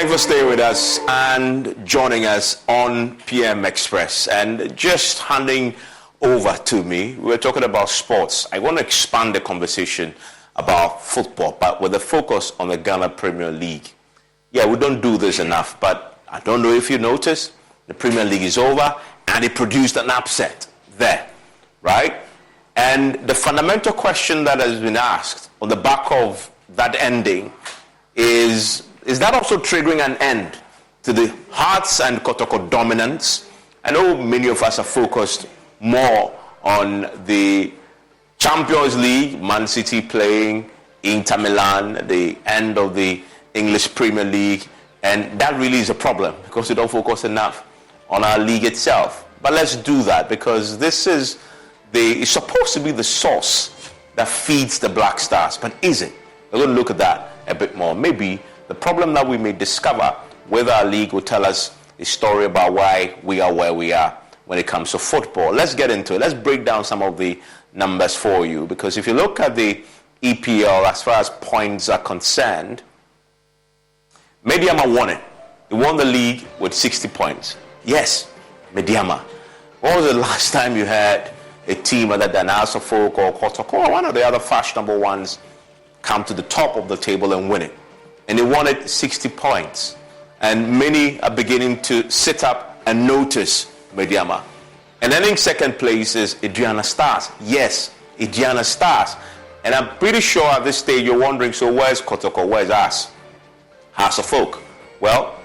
Thanks for staying with us and joining us on PM Express. And just handing over to me, we're talking about sports. I want to expand the conversation about football, but with a focus on the Ghana Premier League. Yeah, we don't do this enough, but I don't know if you noticed, the Premier League is over and it produced an upset there, right? And the fundamental question that has been asked on the back of that ending is that also triggering an end to the Hearts and Kotoko dominance? I know many of us are focused more on the Champions League, Man City playing Inter Milan, the end of the English Premier League, and that really is a problem because we don't focus enough on our league itself. But let's do that because this is it's supposed to be the source that feeds the Black Stars, but is it? We're going to look at that a bit more. Maybe the problem that we may discover with our league will tell us a story about why we are where we are when it comes to football. Let's get into it. Let's break down some of the numbers for you, because if you look at the EPL as far as points are concerned, Mediama won it. They won the league with 60 points. Yes, Mediama. When was the last time you had a team other than Asafok or Kotoko or one of the other fashionable ones come to the top of the table and win it? And they won it 60 points. And many are beginning to sit up and notice Mediama. And then in second place is Adriana Stars. Yes, Adriana Stars. And I'm pretty sure at this stage you're wondering, so where's Kotoko? Where's us? House of Folk. Well,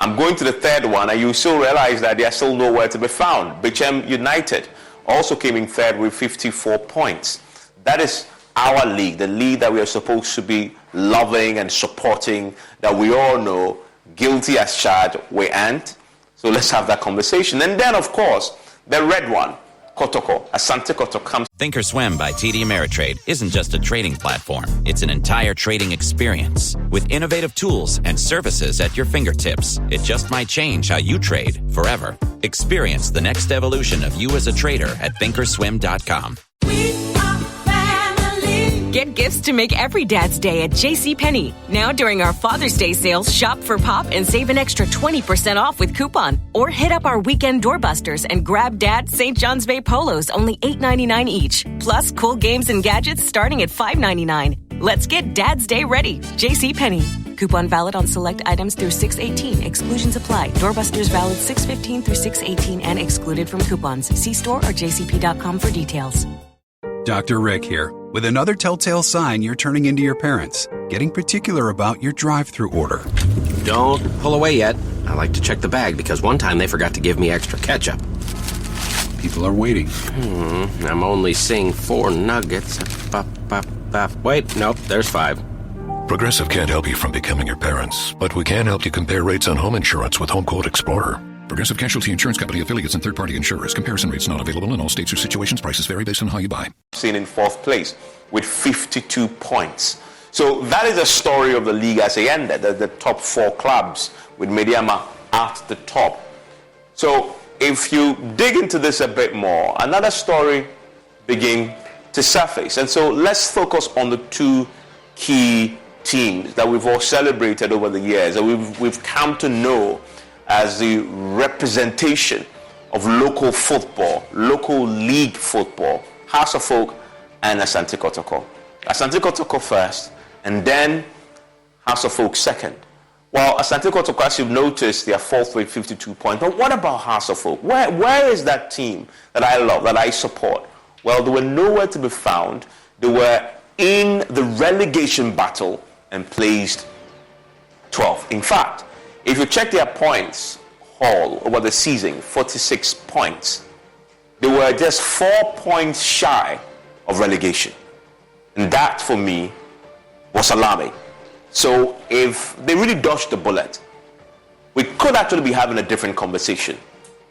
I'm going to the third one, and you still realize that they are still nowhere to be found. Bichem United also came in third with 54 points. That is our league, the league that we are supposed to be loving and supporting, that we all know, guilty as charged, we aren't. So let's have that conversation. And then, of course, the red one, Kotoko, Asante Kotoko comes. Thinkorswim by TD Ameritrade isn't just a trading platform. It's an entire trading experience with innovative tools and services at your fingertips. It just might change how you trade forever. Experience the next evolution of you as a trader at Thinkorswim.com. Get gifts to make every Dad's Day at JCPenney. Now during our Father's Day sales, shop for Pop and save an extra 20% off with coupon. Or hit up our weekend doorbusters and grab Dad St. John's Bay polos, only $8.99 each. Plus cool games and gadgets starting at $5.99. Let's get Dad's Day ready. JCPenney. Coupon valid on select items through 6/18. Exclusions apply. Doorbusters valid 6/15 through 6/18 and excluded from coupons. See store or jcp.com for details. Dr. Rick here, with another telltale sign you're turning into your parents, getting particular about your drive-thru order. Don't pull away yet. I like to check the bag because one time they forgot to give me extra ketchup. People are waiting. I'm only seeing 4 nuggets. Wait, nope, there's 5. Progressive can't help you from becoming your parents, but we can help you compare rates on home insurance with Home Quote Explorer. Progressive Casualty Insurance Company affiliates and third-party insurers. Comparison rates not available in all states or situations. Prices vary based on how you buy. Seen in fourth place with 52 points. So that is the story of the league as it ended. The top 4 clubs with Mediama at the top. So if you dig into this a bit more, another story begins to surface. And so let's focus on the 2 key teams that we've all celebrated over the years, that we've come to know as the representation of local football, local league football, House of Folk and Asante Kotoko. Asante Kotoko first, and then House of Folk second. Well, Asante Kotoko, as you've noticed, they are fourth with 52 points. But what about House of Folk? Where is that team that I love, that I support? Well, they were nowhere to be found. They were in the relegation battle and placed 12th. In fact, if you check their points haul over the season, 46 points, they were just 4 points shy of relegation. And that, for me, was alarming. So if they really dodged the bullet, we could actually be having a different conversation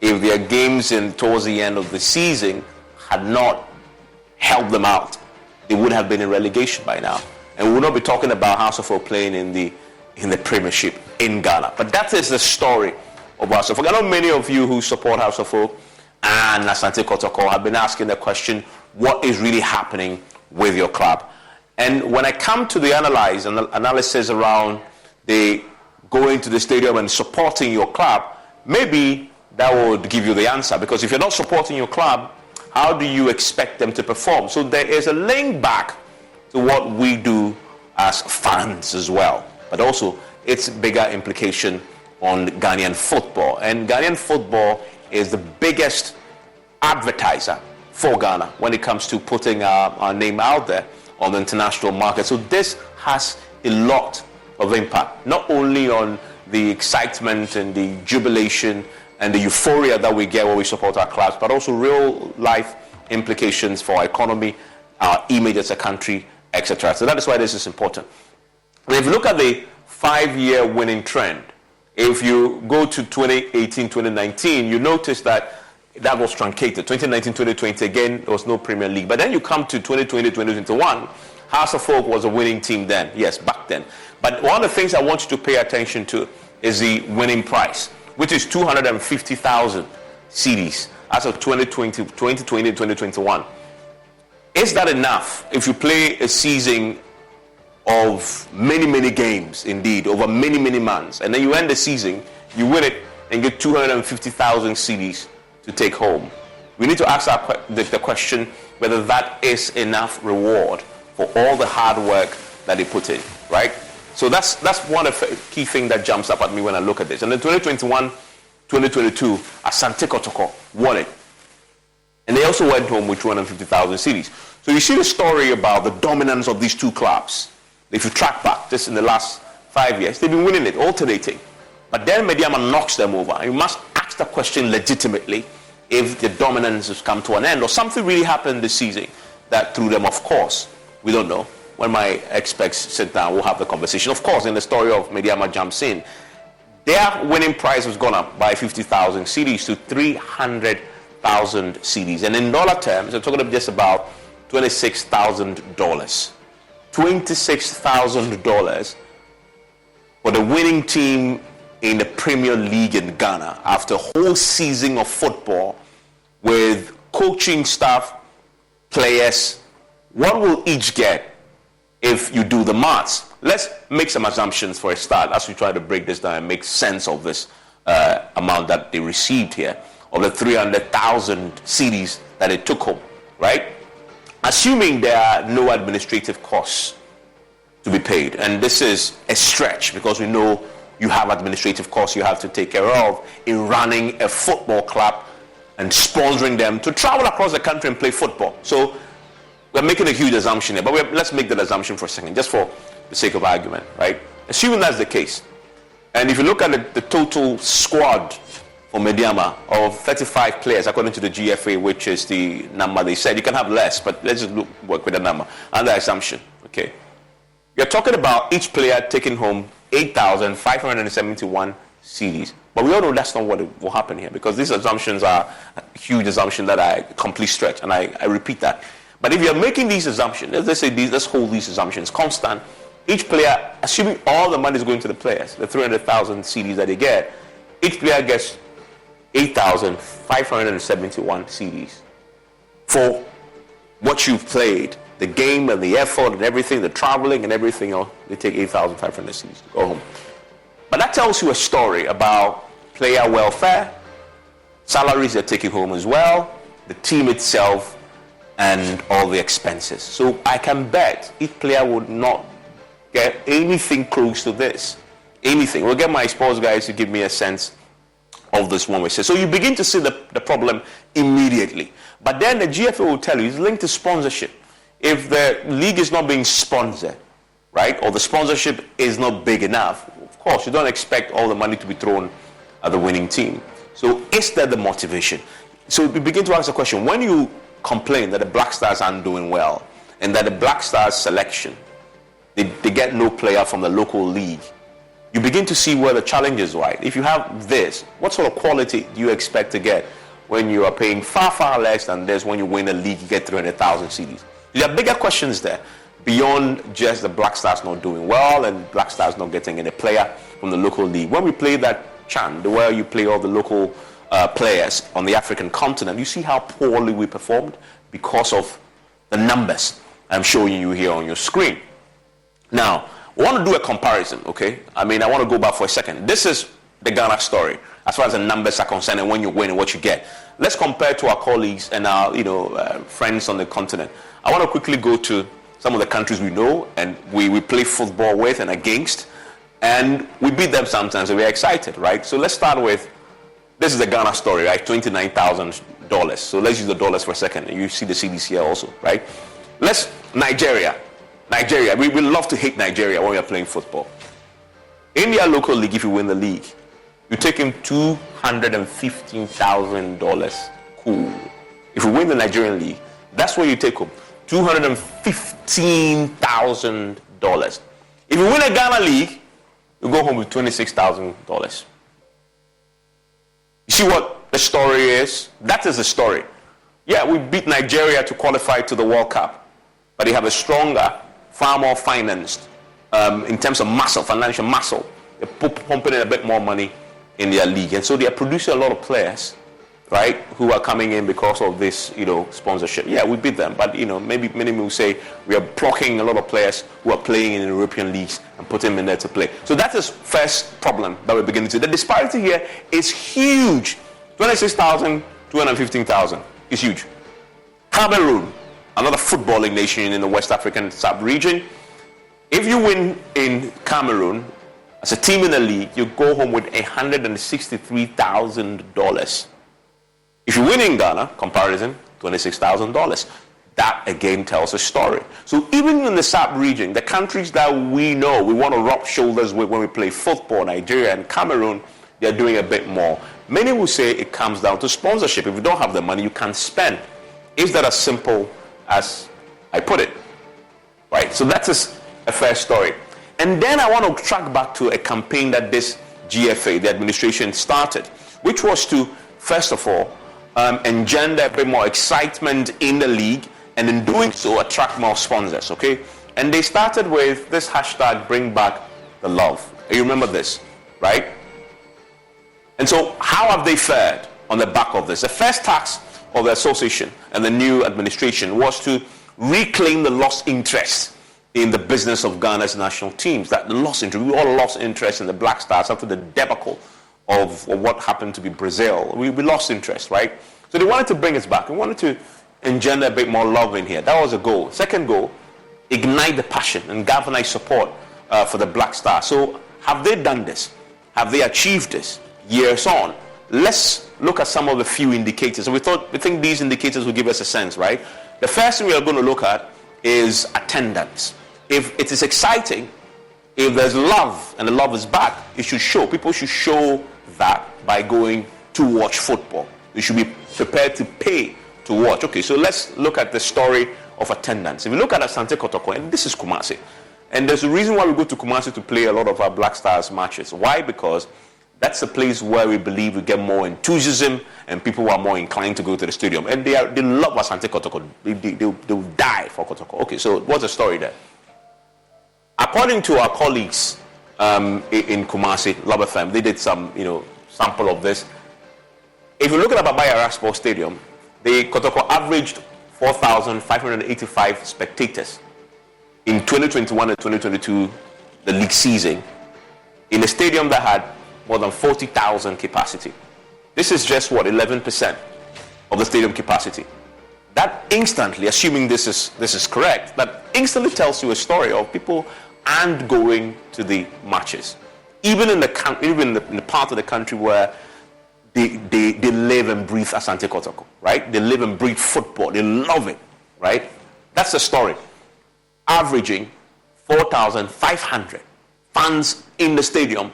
if their games towards the end of the season had not helped them out. They would have been in relegation by now. And we would not be talking about House of Folk playing in the Premiership in Ghana. But that is the story of House of Folk. I know many of you who support House of Folk and Asante Kotoko have been asking the question, what is really happening with your club? And when I come to the analysis around the going to the stadium and supporting your club, maybe that would give you the answer. Because if you're not supporting your club, how do you expect them to perform? So there is a link back to what we do as fans as well, but also its bigger implication on Ghanaian football. And Ghanaian football is the biggest advertiser for Ghana when it comes to putting our name out there on the international market. So this has a lot of impact, not only on the excitement and the jubilation and the euphoria that we get when we support our clubs, but also real life implications for our economy, our image as a country, etc. So that is why this is important. And if you look at the 5-year winning trend, if you go to 2018, 2019, you notice that was truncated. 2019, 2020, again, there was no Premier League. But then you come to 2020, 2021, House of Folk was a winning team then. Yes, back then. But one of the things I want you to pay attention to is the winning price, which is 250,000 cedis as of 2020, 2021. Is that enough if you play a season of many, many games, indeed, over many, many months, and then you end the season, you win it, and get 250,000 cedis to take home? We need to ask the question whether that is enough reward for all the hard work that they put in, right? So that's one of the key things that jumps up at me when I look at this. And then 2021, 2022, Asante Kotoko won it. And they also went home with 250,000 cedis. So you see the story about the dominance of these two clubs. If you track back just in the last 5 years, they've been winning it, alternating. But then Mediama knocks them over. You must ask the question legitimately if the dominance has come to an end or something really happened this season that threw them off course. We don't know. When my experts sit down, we'll have the conversation. Of course, in the story of Mediama jumps in, their winning price has gone up by 50,000 cedis to 300,000 cedis. And in dollar terms, we're talking about just about $26,000. $26,000 for the winning team in the Premier League in Ghana after a whole season of football with coaching staff, players. What will each get if you do the maths? Let's make some assumptions for a start as we try to break this down and make sense of this amount that they received here, of the 300,000 cedis that they took home, right? Assuming there are no administrative costs to be paid, and this is a stretch because we know you have administrative costs you have to take care of in running a football club and sponsoring them to travel across the country and play football. So we're making a huge assumption here, but let's make that assumption for a second, just for the sake of argument, right? Assuming that's the case, and if you look at the total squad for Mediama of 35 players, according to the GFA, which is the number they said, you can have less, but let's just work with the number under assumption, okay? You're talking about each player taking home 8,571 cedis. But we all know that's not what will happen here, because these assumptions are a huge assumption that I complete stretch, and I repeat that. But if you're making these assumptions, let's hold these assumptions constant. Each player, assuming all the money is going to the players, the 300,000 cedis that they get, each player gets 8,571 cedis for what you've played, the game and the effort and everything, the traveling and everything else. They take 8,500 cedis to go home. But that tells you a story about player welfare, salaries they're taking home as well, the team itself, and all the expenses. So I can bet each player would not get anything close to this. Anything. We'll get my sports guys to give me a sense of this one way. So you begin to see the problem immediately. But then the GFA will tell you it's linked to sponsorship. If the league is not being sponsored, right, or the sponsorship is not big enough, of course, you don't expect all the money to be thrown at the winning team. So is that the motivation? So we begin to ask the question, when you complain that the Black Stars aren't doing well and that the Black Stars selection, they get no player from the local league, you begin to see where the challenge is, right? If you have this, what sort of quality do you expect to get when you are paying far, far less than this? When you win a league, you get 300,000 cedis. There are bigger questions there beyond just the Black Stars not doing well and Black Stars not getting any player from the local league. When we play that chant, the way you play all the local players on the African continent, you see how poorly we performed because of the numbers I'm showing you here on your screen. Now, I want to do a comparison, okay? I want to go back for a second. This is the Ghana story, as far as the numbers are concerned and when you win and what you get. Let's compare to our colleagues and our, friends on the continent. I want to quickly go to some of the countries we know and we play football with and against, and we beat them sometimes and we're excited, right? So let's start with, this is the Ghana story, right? $29,000. So let's use the dollars for a second. You see the CDs here also, right? Nigeria, we love to hate Nigeria when we are playing football. In their local league, if you win the league, you take him $215,000. Cool. If you win the Nigerian league, that's where you take him. $215,000. If you win a Ghana league, you go home with $26,000. You see what the story is? That is the story. Yeah, we beat Nigeria to qualify to the World Cup, but they have a stronger, far more financed, in terms of muscle, financial muscle. They're pumping in a bit more money in their league, and so they are producing a lot of players, right, who are coming in because of this, sponsorship. Yeah, we beat them, but maybe many will say we are blocking a lot of players who are playing in the European leagues and putting them in there to play. So that is first problem that we're beginning to see. The disparity here is huge. 26,000, 215,000 is huge. Cameroon, another footballing nation in the West African sub-region. If you win in Cameroon as a team in the league, you go home with $163,000. If you win in Ghana, comparison, $26,000. That again tells a story. So even in the sub-region, the countries that we know, we want to rub shoulders with when we play football, Nigeria and Cameroon, they're doing a bit more. Many will say it comes down to sponsorship. If you don't have the money, you can't spend. Is that as simple as I put it? Right? So that is a fair story. And then I want to track back to a campaign that this GFA, the administration, started, which was to, first of all, engender a bit more excitement in the league, and in doing so, attract more sponsors, okay? And they started with this hashtag, bring back the love. You remember this, right? And so how have they fared on the back of this? The first task of the association and the new administration was to reclaim the lost interest in the business of Ghana's national teams. That lost interest, we all lost interest in the Black Stars after the debacle of what happened to be Brazil. We lost interest, right? So they wanted to bring us back. They wanted to engender a bit more love in here. That was a goal. Second goal, ignite the passion and galvanize support for the Black Stars. So have they done this? Have they achieved this years on? Let's look at some of the few indicators. So we think these indicators will give us a sense, right? The first thing we are going to look at is attendance. If it is exciting, if there's love and the love is back, it should show. People should show that by going to watch football. You should be prepared to pay to watch. Okay, so let's look at the story of attendance. If you look at Asante Kotoko, and this is Kumasi, and there's a reason why we go to Kumasi to play a lot of our Black Stars matches. Why? Because that's a place where we believe we get more enthusiasm and people are more inclined to go to the stadium. And they love Asante Kotoko. They will die for Kotoko. Okay, so what's the story there? According to our colleagues in Kumasi, Love FM, they did some sample of this. If you look at Ababa Sports Stadium, the Kotoko averaged 4,585 spectators in 2021 and 2022, the league season, in a stadium that had more than 40,000 capacity. This is just 11% of the stadium capacity. That instantly, assuming this is correct, that instantly tells you a story of people and going to the matches, even in the part of the country where they live and breathe Asante Kotoko, right? They live and breathe football. They love it, right? That's the story. Averaging 4,500 fans in the stadium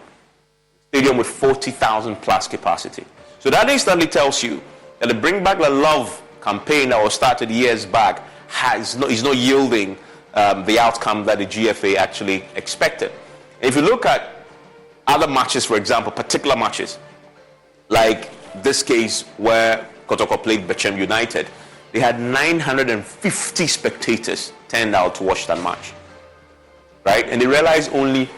with 40,000 plus capacity. So that instantly tells you that the Bring Back the Love campaign that was started years back is not yielding the outcome that the GFA actually expected. And if you look at other matches, for example, particular matches, like this case where Kotoko played Bechem United, they had 950 spectators turned out to watch that match, right? And they realized only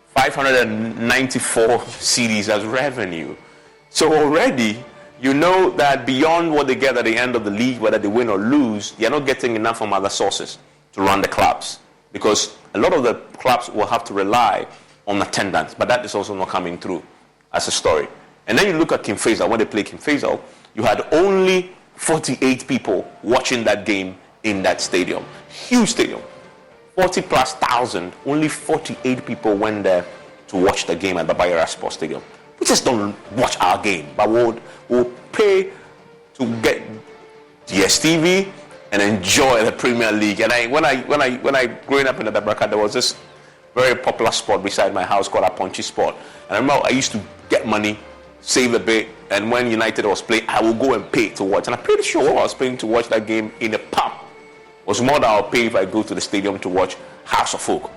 594 CDs as revenue. So already, you know that beyond what they get at the end of the league, whether they win or lose, they're not getting enough from other sources to run the clubs. because a lot of the clubs will have to rely on attendance, but that is also not coming through as a story. And then you look at King Faisal. When they play King Faisal, you had only 48 people watching that game in that stadium. Huge stadium. 40,000, only 48 people went there to watch the game at the Bayera Sports Stadium. We just don't watch our game, but we'll pay to get DSTV and enjoy the Premier League. And when I growing up in the Dabraka, there was this very popular sport beside my house called a Punchy Sport. And I remember I used to get money, save a bit, and when United was playing, I would go and pay to watch. And I'm pretty sure what I was paying to watch that game in a pub was more than I'll pay if I go to the stadium to watch House of Folk.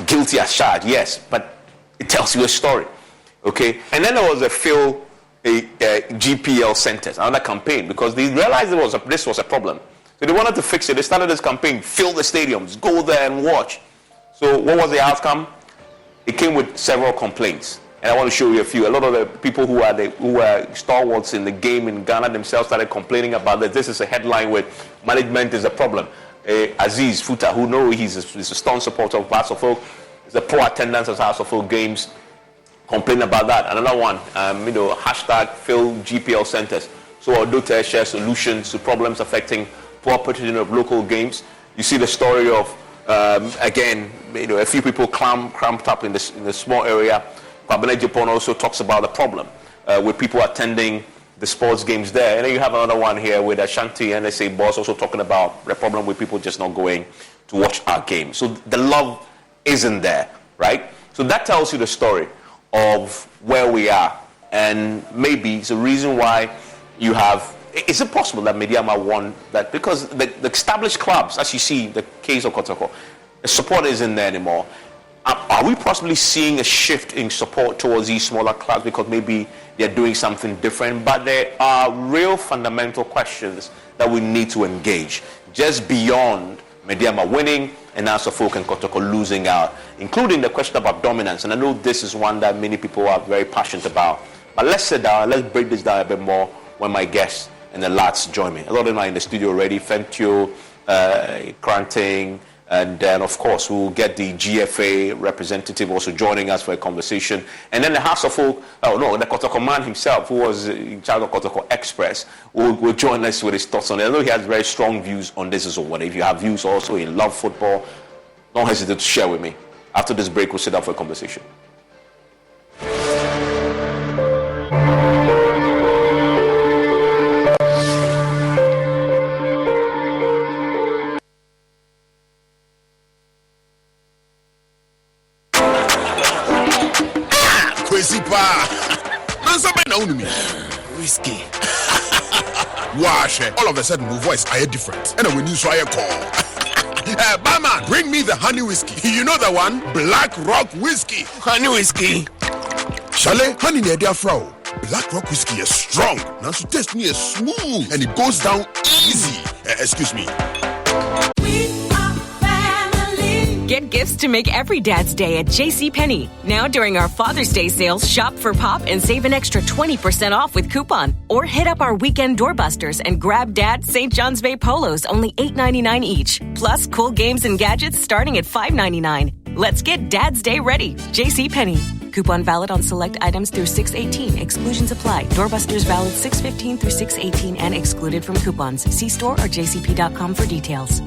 Guilty as charged, yes, but it tells you a story. Okay? And then there was a GPL centers, another campaign, because they realized this was a problem. So they wanted to fix it. They started this campaign, fill the stadiums, go there and watch. So what was the outcome? It came with several complaints. And I want to show you a few. A lot of the people who were stalwarts in the game in Ghana themselves started complaining about that. This is a headline with management is a problem. Aziz Futa, who know he's a staunch supporter of House of Folk, is a poor attendance at House of Folk games. Complain about that. Another one, hashtag fill GPL centers. So Odote share solutions to problems affecting poor patronage of local games. You see the story of again, a few people cramped up in the small area. Kwabena Japan also talks about the problem with people attending the sports games there. And then you have another one here with Ashanti NSA boss also talking about the problem with people just not going to watch our games. So the love isn't there, right? So that tells you the story of where we are. And maybe it's a reason why you have... Is it possible that Mediama won that? Because the established clubs, as you see, the case of Kotoko, the support isn't there anymore. Are we possibly seeing a shift in support towards these smaller clubs because maybe they're doing something different? But there are real fundamental questions that we need to engage, just beyond Mediama winning and House of Folk and Kotoko losing out, including the question about dominance. And I know this is one that many people are very passionate about. But let's sit down, let's break this down a bit more when my guests and the lads join me. A lot of them are in the studio already. Fentio, Kranting, and then, of course, we'll get the GFA representative also joining us for a conversation. And then the House of Folk, the Kotoko man himself, who was in charge of Kotoko Express, will join us with his thoughts on it. I know he has very strong views on this as well. If you have views also in love football, don't hesitate to share with me. After this break, we'll sit down for a conversation. Whiskey. Wash. All of a sudden, my voice I hear different. And when you saw a call, barman, bring me the honey whiskey. You know the one? Black Rock Whiskey. Honey whiskey. Chalet, honey near their fro. Black Rock Whiskey is strong. Now to taste me is smooth and it goes down easy. Excuse me. Get gifts to make every dad's day at JCPenney. Now during our Father's Day sales, shop for Pop and save an extra 20% off with coupon. Or hit up our weekend doorbusters and grab Dad St. John's Bay polos, only $8.99 each. Plus cool games and gadgets starting at $5.99. Let's get Dad's Day ready. JCPenney. Coupon valid on select items through 6/18. Exclusions apply. Doorbusters valid 6/15 through 6/18 and excluded from coupons. See store or jcp.com for details.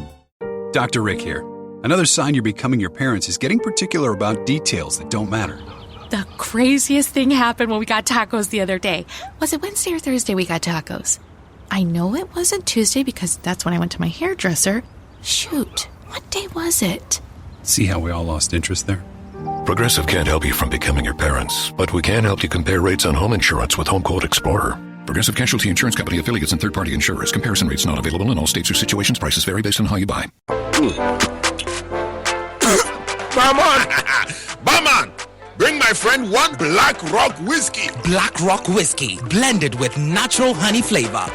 Dr. Rick here. Another sign you're becoming your parents is getting particular about details that don't matter. The craziest thing happened when we got tacos the other day. Was it Wednesday or Thursday we got tacos? I know it wasn't Tuesday because that's when I went to my hairdresser. Shoot, what day was it? See how we all lost interest there? Progressive can't help you from becoming your parents, but we can help you compare rates on home insurance with Home Quote Explorer. Progressive Casualty Insurance Company affiliates and third-party insurers. Comparison rates not available in all states or situations. Prices vary based on how you buy. Barman, bring my friend one Black Rock Whiskey. Black Rock Whiskey, blended with natural honey flavor.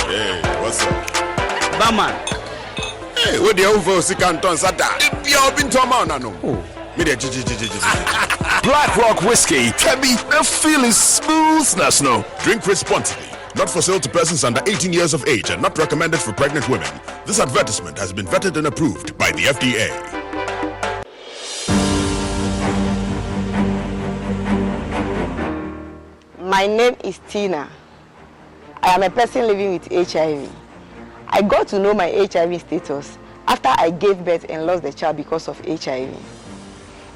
Hey, what's up? Barman. Hey, what the hell for Sikanton Sata? You've been to a man, no? Black Rock Whiskey can be a feeling smoothness, no? Drink responsibly. Not for sale to persons under 18 years of age and not recommended for pregnant women. This advertisement has been vetted and approved by the FDA. My name is Tina. I am a person living with HIV. I got to know my HIV status after I gave birth and lost the child because of HIV.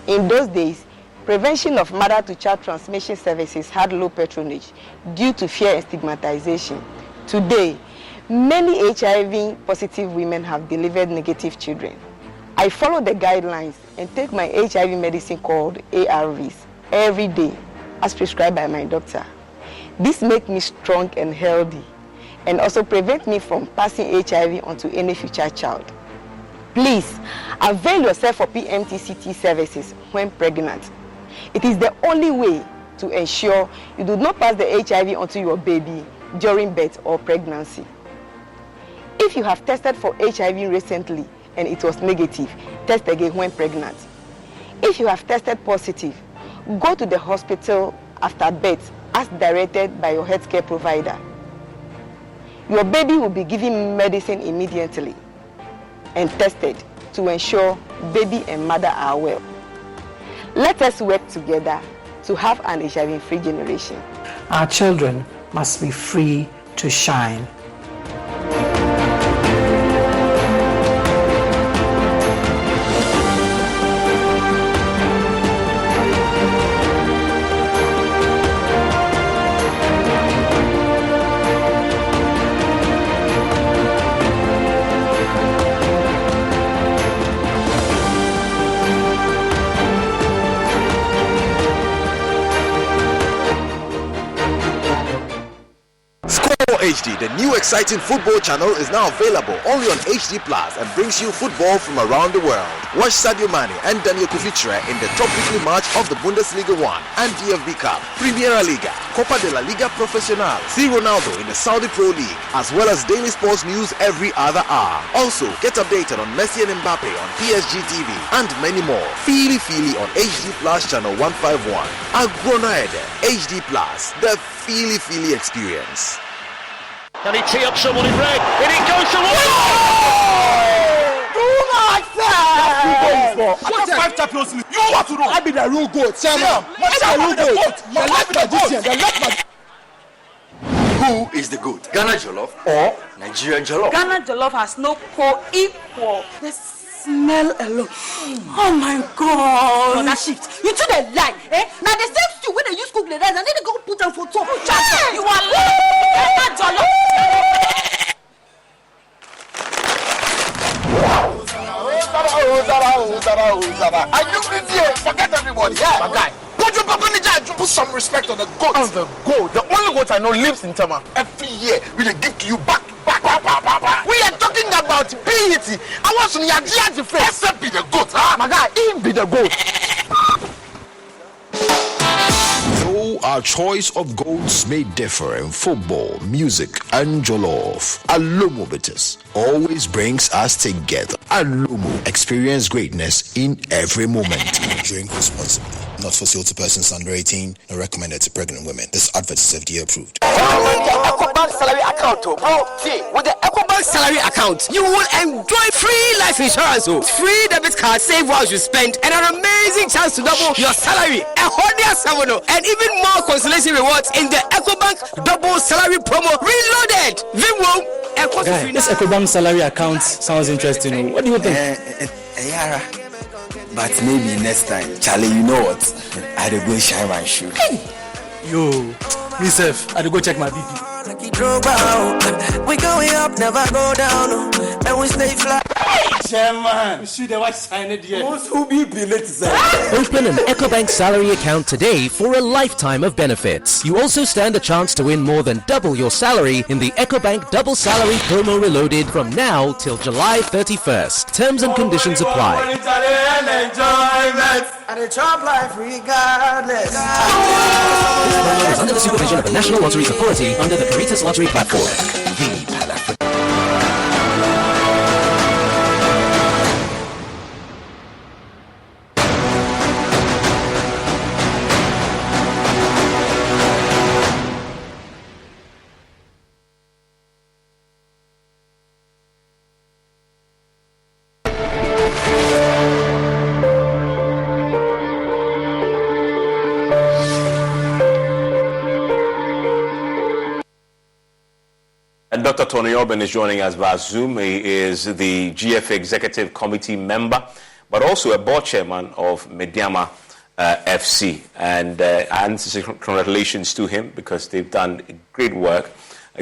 In those days, prevention of mother-to-child transmission services had low patronage due to fear and stigmatization. Today, many HIV-positive women have delivered negative children. I follow the guidelines and take my HIV medicine called ARVs every day, as prescribed by my doctor. This makes me strong and healthy, and also prevent me from passing HIV onto any future child. Please, avail yourself of PMTCT services when pregnant. It is the only way to ensure you do not pass the HIV onto your baby during birth or pregnancy. If you have tested for HIV recently and it was negative, test again when pregnant. If you have tested positive, go to the hospital after birth as directed by your healthcare provider. Your baby will be given medicine immediately and tested to ensure baby and mother are well. Let us work together to have an HIV-free generation. Our children must be free to shine. HD, the new exciting football channel, is now available only on HD Plus and brings you football from around the world. Watch Sadio Mane and Daniel Kufitre in the top weekly match of the Bundesliga 1 and DFB Cup, Primera Liga, Copa de la Liga Profesional. See Ronaldo in the Saudi Pro League, as well as daily sports news every other hour. Also, get updated on Messi and Mbappe on PSG TV and many more. Feely on HD Plus channel 151. Agronaede, HD Plus, the Feely experience. Can he tee up someone in red? And it goes to one! Do not say! What's 5 champions league? You want to know? I be the real goat, chairman. What's the real goat? The left magician, the left magician. Who is the goat? Ghana Jollof or Nigerian Jollof? Ghana Jollof has no co-equal. The smell alone. Oh my God. No, that shit. You two they lie, eh? Now the same stew when they use cook the rice and then they go put them for top. Hey, you are lying. Ghana Jollof. Are you busy? Forget everybody. Yeah, my guy. Put some respect on the goat. On the goat. The only goat I know lives in Tama. Every year, we dey give to you back. We are talking about PET. I want some Yadia friend. Except be the goat, huh? My guy, him be the goat. Though our choice of goats may differ in football, music, and jollof, Alomobitus always brings us together. Alomo, experience greatness in every moment. Drink responsibly. Not for sale to persons under 18, nor recommended to pregnant women. This advert is FDA approved. EcoBank salary account, bro. See, with the EcoBank salary account, you will enjoy free life insurance, free debit card, save while you spend, and an amazing chance to double your salary. And even more consolation rewards in the EcoBank double salary promo reloaded. Guy, this EcoBank salary account sounds interesting. What do you think? Yara. But maybe next time, Charlie, you know what? I'd go shine my shoe. Yo, myself, I'd go check my BP. We going up, never go down, and we stay fly. Chairman, you see the white sign it here. Open an EcoBank salary account today for a lifetime of benefits. You also stand a chance to win more than double your salary in the EcoBank Double Salary Promo Reloaded from now till July 31st. Terms and conditions apply. And the job life regardless. This program is under the supervision of the National Lotteries Authority under the Caritas Lottery Platform. The Pan-African. Dr. Tony Obin is joining us via Zoom. He is the GFA Executive Committee member, but also a board chairman of Mediama FC. And congratulations to him, because they've done great work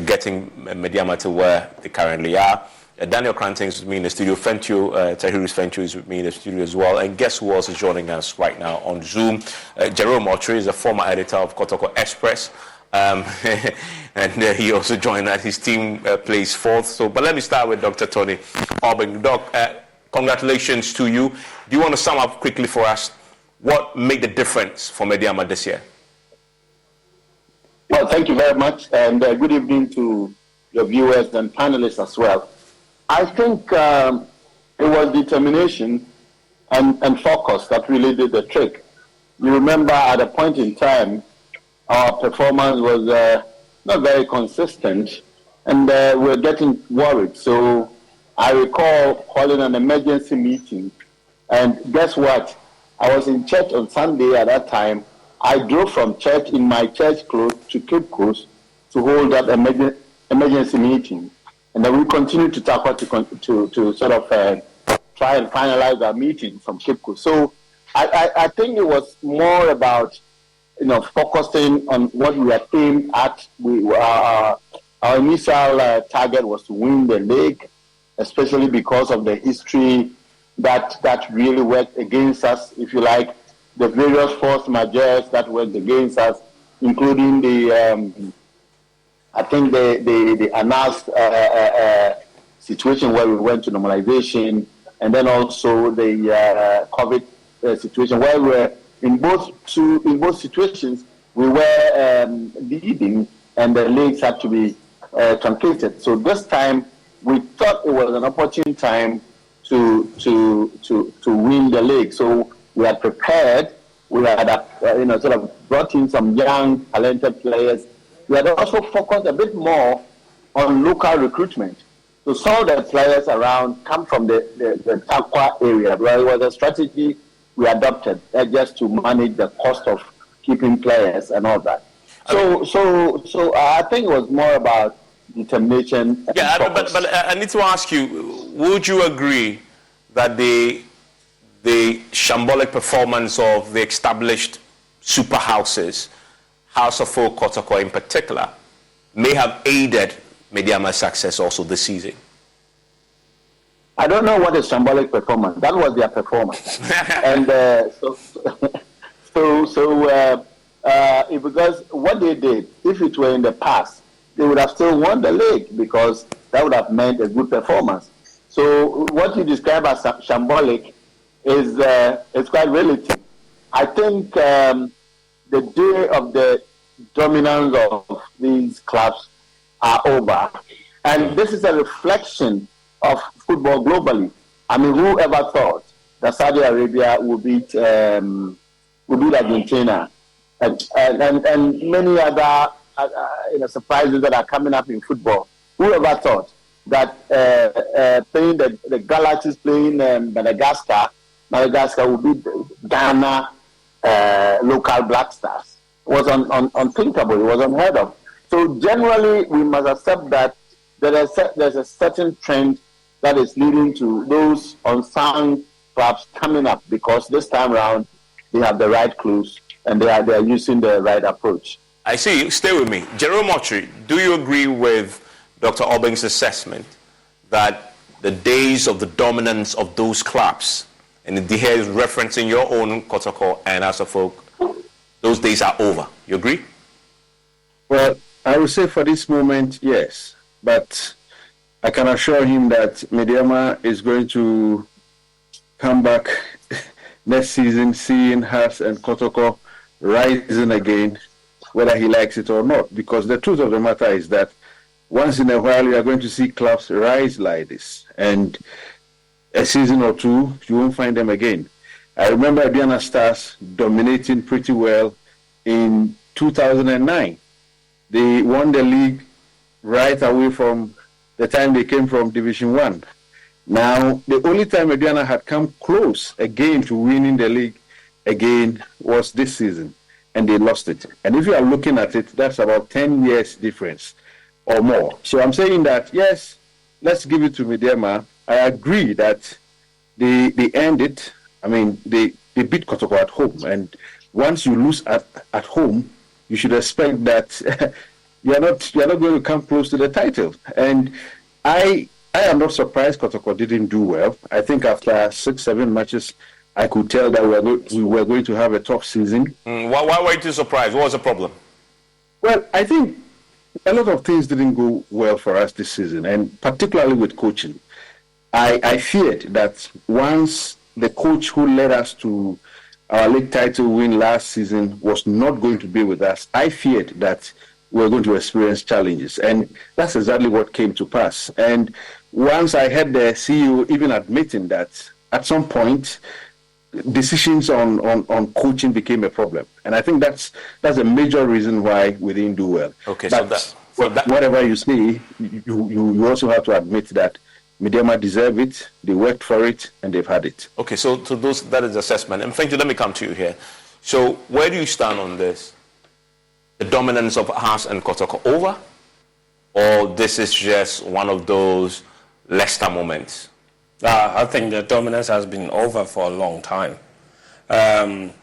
getting Mediama to where they currently are. Daniel Cranting is with me in the studio. Tahirus Fentu is with me in the studio as well. And guess who else is joining us right now on Zoom? Jerome Otri is a former editor of Kotoko Express. And he also joined that. His team plays fourth. But let me start with Dr. Tony Obin. Doc, congratulations to you. Do you want to sum up quickly for us what made the difference for Mediama this year? Well, thank you very much, and good evening to your viewers and panelists as well. I think it was determination and focus that really did the trick. You remember at a point in time, our performance was not very consistent, and we were getting worried. So I recall calling an emergency meeting, and guess what? I was in church on Sunday at that time. I drove from church in my church clothes to Cape Coast to hold that emergency meeting. And then we continued to tackle to sort of try and finalize our meeting from Cape Coast. So I think it was more about, focusing on what we are aimed at. Our initial target was to win the league, especially because of the history that really worked against us, if you like, the various force majeures that worked against us, including the announced situation where we went to normalization, and then also the COVID situation where we were in both situations we were leading, and the leagues had to be truncated. So this time we thought it was an opportune time to win the league. So we had prepared. We had sort of brought in some young talented players. We had also focused a bit more on local recruitment. So some of the players around come from the Takwa area, where it was a strategy we adopted just to manage the cost of keeping players and all that. So I think it was more about determination. Yeah, but I need to ask you, would you agree that the shambolic performance of the established super houses, House of Folk, Kotoko in particular, may have aided Mediama's success also this season? I don't know what is shambolic performance. That was their performance. And because what they did, if it were in the past, they would have still won the league, because that would have meant a good performance. So what you describe as shambolic is quite relative. I think the day of the dominance of these clubs are over, and this is a reflection of football globally. I mean, whoever thought that Saudi Arabia would beat Argentina, and many other surprises that are coming up in football? Whoever thought that playing the Galaxies playing Madagascar would beat Ghana local Black Stars? It was unthinkable. It was unheard of. So generally, we must accept that there's a certain trend that is leading to those unsung clubs coming up, because this time around they have the right clues and they are using the right approach. I see. Stay with me. Jerome Otri, do you agree with Dr. Obing's assessment that the days of the dominance of those clubs, and here is referencing your own Kotoko and House of Folk, those days are over? You agree? Well, I would say for this moment, yes. But I can assure him that Mediama is going to come back next season, seeing House and Kotoko rising again, whether he likes it or not. Because the truth of the matter is that once in a while you are going to see clubs rise like this, and a season or two you won't find them again. I remember Aduana Stars dominating pretty well in 2009. They won the league right away from the time they came from Division 1. Now, the only time Aduana had come close again to winning the league again was this season, and they lost it. And if you are looking at it, that's about 10 years difference. or more. So I'm saying that, yes, let's give it to Mediama. I agree that they end it. I mean, they beat Kotoko at home. And once you lose at home, you should expect that you're not going to come close to the title. And I am not surprised Kotoko didn't do well. I think after 6-7 matches, I could tell that we were going to have a tough season. Why were you too surprised? What was the problem? Well, I think a lot of things didn't go well for us this season, and particularly with coaching. I feared that once the coach who led us to our league title win last season was not going to be with us, I feared that we were going to experience challenges. And that's exactly what came to pass. And once I heard the CEO even admitting that at some point, decisions on coaching became a problem. And I think that's a major reason why we didn't do well. Okay, but whatever you say, you also have to admit that Mediama deserve it, they worked for it, and they've had it. Okay, so to those, that is assessment. And thank you, let me come to you here. So where do you stand on this? The dominance of Hearts and Kotoko over? Or this is just one of those Leicester moments? I think the dominance has been over for a long time. In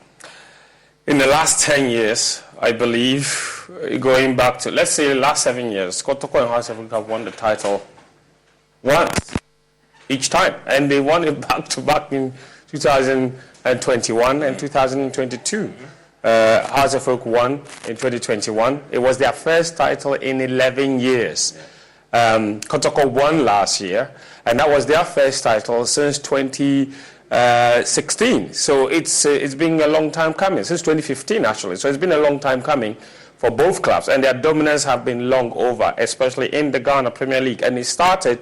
the last 10 years, I believe, going back to, let's say the last 7 years, Kotoko and Hearts have won the title once each time. And they won it back-to-back in 2021 and 2022. Hearts of Oak won in 2021. It was their first title in 11 years. Kotoko won last year, and that was their first title since 2016. So it's been a long time coming, since 2015 actually. So it's been a long time coming for both clubs, and their dominance have been long over, especially in the Ghana Premier League. And it started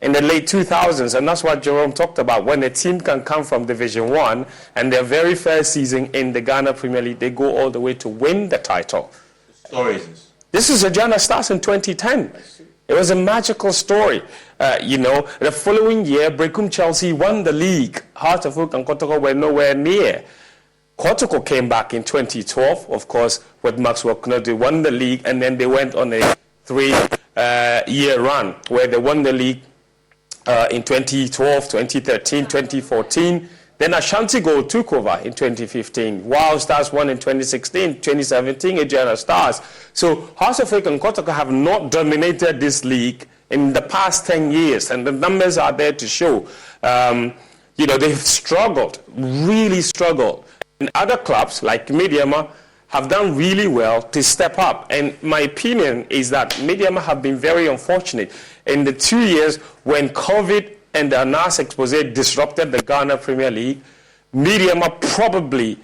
in the late 2000s, and that's what Jerome talked about. When a team can come from Division 1 and their very first season in the Ghana Premier League, they go all the way to win the title. The story is this. This is Ajana Stars in 2010. It was a magical story. The following year, Brecum Chelsea won the league. Hearts of Oak and Kotoko were nowhere near. Kotoko came back in 2012, of course, with Maxwell Knott. They won the league, and then they went on a 3-year run where they won the league in 2012, 2013, 2014. Then Ashanti Gold took over in 2015. Wild Stars won in 2016, 2017, Ajana Stars. So Hearts of Oak and Kotoko have not dominated this league in the past 10 years, and the numbers are there to show. They've struggled, really struggled. And other clubs like Mediama have done really well to step up. And my opinion is that Mediama have been very unfortunate. In the 2 years when COVID and the NAS expose disrupted the Ghana Premier League, Mediama probably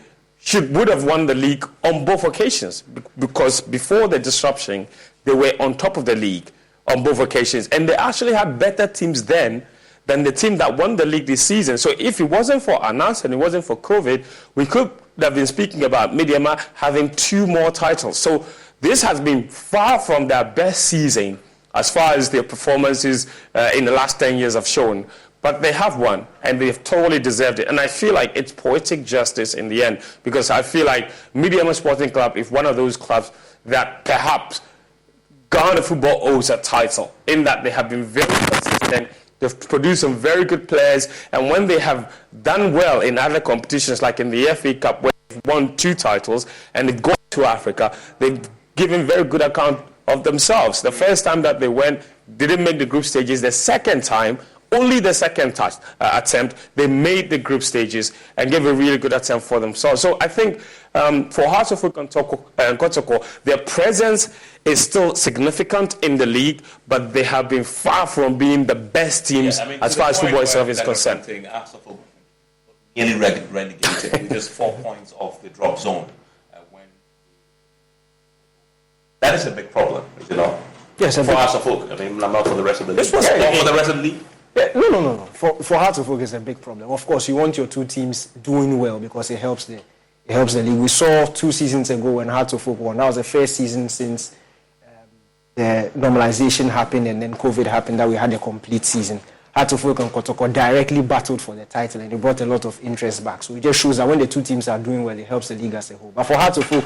would have won the league on both occasions, because before the disruption, they were on top of the league on both occasions. And they actually had better teams then than the team that won the league this season. So if it wasn't for Anas and it wasn't for COVID, we could have been speaking about Mediama having 2 more titles. So this has been far from their best season as far as their performances in the last 10 years have shown. But they have won, and they've totally deserved it. And I feel like it's poetic justice in the end, because I feel like Mediama Sporting Club is one of those clubs that perhaps Ghana football owes a title, in that they have been very consistent. They've produced some very good players, and when they have done well in other competitions, like in the FA Cup, where they've won 2 titles, and they've gone to Africa, they've given very good account of themselves. The first time that they went, didn't make the group stages. The second time, only the second attempt, they made the group stages and gave a really good attempt for themselves. So I think for Hearts of Oak and Kotoko, their presence is still significant in the league, but they have been far from being the best teams as far as football itself is concerned. Nearly relegated with just 4 points off the drop zone. That is a big problem, Yes, for Hearts of Oak. I mean, not for the rest of the league. For the rest of the league. Yeah, no. For Hearts of Oak, it's a big problem. Of course, you want your 2 teams doing well, because it helps the league. We saw 2 seasons ago when Hearts of Oak won. That was the first season since the normalization happened and then COVID happened that we had a complete season. Hearts of Oak and Kotoko directly battled for the title, and they brought a lot of interest back. So it just shows that when the 2 teams are doing well, it helps the league as a whole. But for Hearts of Oak,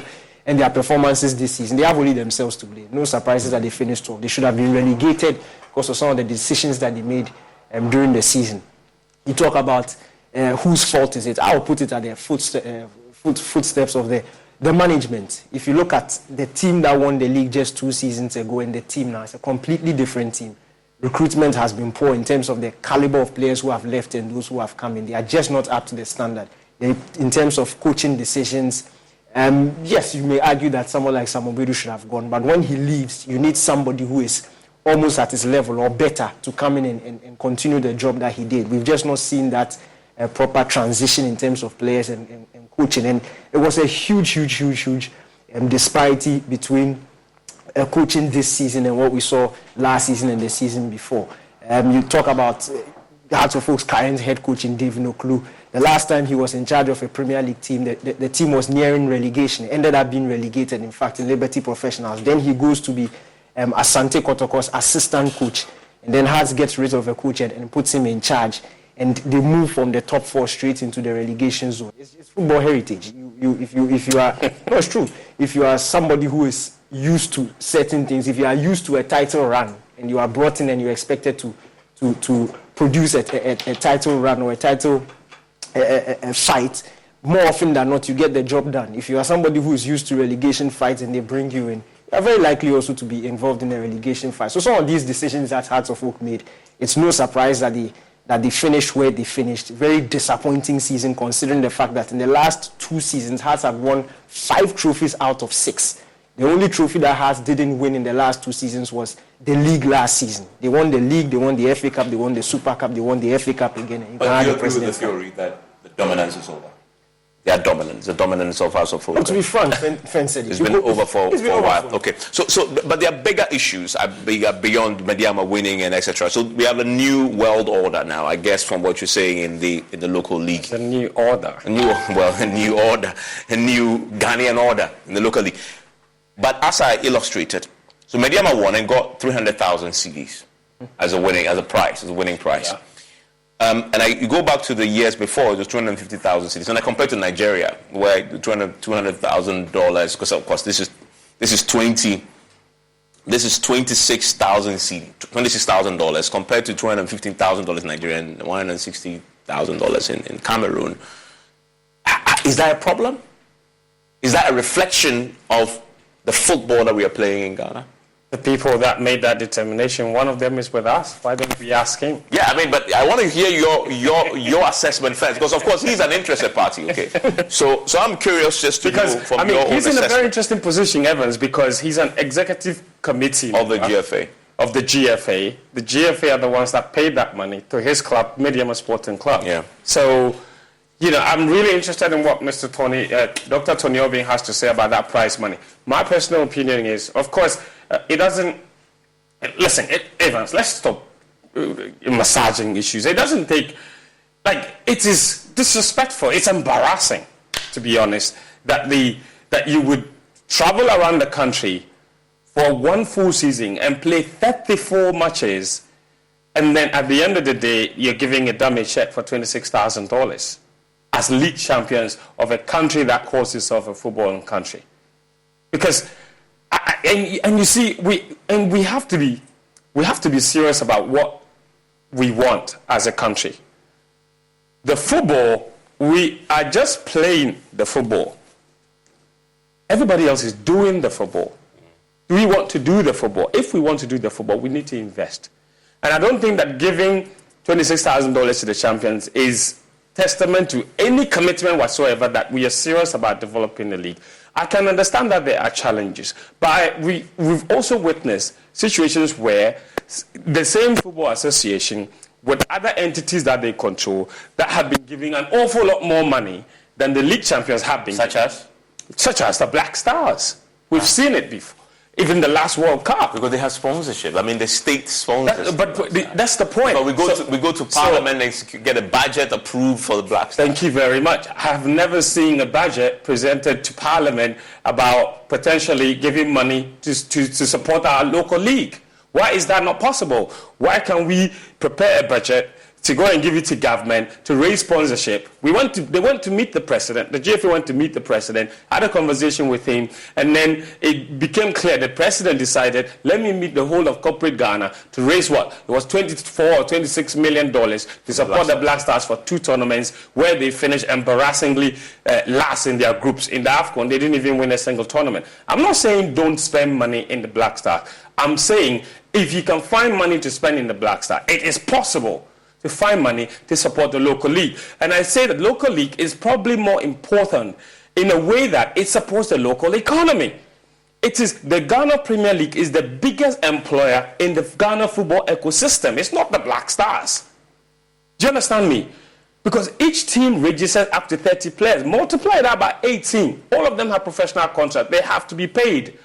and their performances this season, they have only themselves to blame. No surprises that they finished 12. They should have been relegated because of some of the decisions that they made during the season. You talk about whose fault is it? I will put it at the footsteps of the management. If you look at the team that won the league just 2 seasons ago and the team now, it's a completely different team. Recruitment has been poor in terms of the caliber of players who have left and those who have come in. They are just not up to the standard. In terms of coaching decisions, yes, you may argue that someone like Samobedu should have gone, but when he leaves, you need somebody who is almost at his level or better to come in and continue the job that he did. We've just not seen that proper transition in terms of players and coaching. And it was a huge disparity between coaching this season and what we saw last season and the season before. You talk about Hearts of Oak's current head coach in David Oklu. The last time he was in charge of a Premier League team, the team was nearing relegation. It ended up being relegated, in fact, in Liberty Professionals. Then he goes to be Asante Kotoko's assistant coach. And then Hearts gets rid of a coach and puts him in charge. And they move from the top 4 straight into the relegation zone. It's football heritage. If you are, no, it's true. If you are somebody who is used to certain things, if you are used to a title run and you are brought in and you're expected to produce a title run or a title fight, more often than not, you get the job done. If you are somebody who is used to relegation fights and they bring you in, you are very likely also to be involved in a relegation fight. So some of these decisions that Hearts of Oak made, it's no surprise that they finished where they finished. Very disappointing season, considering the fact that in the last 2 seasons, Hearts have won 5 trophies out of 6. The only trophy that Hearts didn't win in the last 2 seasons was the league last season. They won the league, they won the FA Cup, they won the Super Cup, they won the FA Cup again. But you agree with the theory that the dominance is over? Their dominance, the dominance of House of Folk. To be frank, Fen said it. It's been over for a while. Okay, but there are bigger issues beyond Mediama winning and etc. So we have a new world order now, I guess, from what you're saying in the local league. The new order. A new Ghanaian order in the local league. But as I illustrated, so Mediama won and got 300,000 cedis as a winning prize. Yeah. And you go back to the years before, it was 250,000 cedis. And I compare to Nigeria, where $200,000, because of course this is $26,000 cedis, $26,000 compared to $215,000 in Nigeria and $160,000 in Cameroon. Is that a problem? Is that a reflection of the football that we are playing in Ghana? The people that made that determination, one of them is with us. Why don't we ask him? Yeah, I mean, but I want to hear your assessment first, because of course he's an interested party. Okay, so I'm curious just to know from your own he's in assessment. a very interesting position, Evans, because he's an executive committee of the GFA. Of the GFA, the GFA are the ones that paid that money to his club, Mediama Sporting Club. Yeah. So, I'm really interested in what Dr. Tony Obing has to say about that prize money. My personal opinion is, of course, it doesn't. Listen, Evans, let's stop massaging issues. It doesn't take. It is disrespectful. It's embarrassing, to be honest, that you would travel around the country for one full season and play 34 matches, and then at the end of the day, you're giving a dummy check for $26,000 as league champions of a country that calls itself a footballing country. Because, and you see, we have to be serious about what we want as a country. The football, we are just playing the football. Everybody else is doing the football. Do we want to do the football? If we want to do the football, we need to invest. And I don't think that giving $26,000 to the champions is testament to any commitment whatsoever that we are serious about developing the league. I can understand that there are challenges, but we've also witnessed situations where the same football association with other entities that they control that have been giving an awful lot more money than the league champions have been. Such as the Black Stars. We've seen it before. Even the last World Cup. Because they have sponsorship. I mean, the state sponsors. But that's the point. But we go to Parliament and get a budget approved for the Black Stars. Thank you very much. I have never seen a budget presented to Parliament about potentially giving money to support our local league. Why is that not possible? Why can't we prepare a budget to go and give it to government to raise sponsorship. They went to meet the president. The GFA went to meet the president, had a conversation with him, and then it became clear the president decided, let me meet the whole of corporate Ghana to raise what? It was $24 or $26 million to support the Black Stars for 2 tournaments where they finished embarrassingly last in their groups. In the AFCON, they didn't even win a single tournament. I'm not saying don't spend money in the Black Stars. I'm saying if you can find money to spend in the Black Star, it is possible to find money to support the local league. And I say that local league is probably more important in a way that it supports the local economy. It is the Ghana Premier League is the biggest employer in the Ghana football ecosystem. It's not the Black Stars. Do you understand me? Because each team registers up to 30 players. Multiply that by 18. All of them have professional contracts. They have to be paid.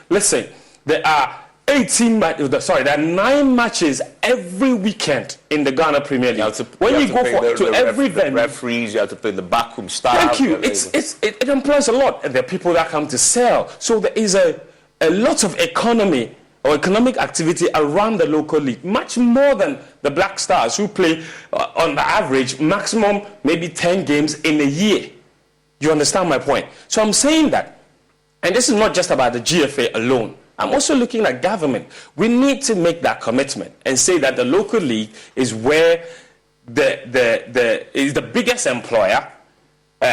Listen, there are 9 matches every weekend in the Ghana Premier League. When you go to every venue, referees, you have to pay the backroom staff. Thank you. It employs a lot, and there are people that come to sell. So there is a lot of economy or economic activity around the local league, much more than the Black Stars, who play on the average maximum maybe 10 games in a year. You understand my point? So I'm saying that, and this is not just about the GFA alone. I'm also looking at government. We need to make that commitment and say that the local league is where is the biggest employer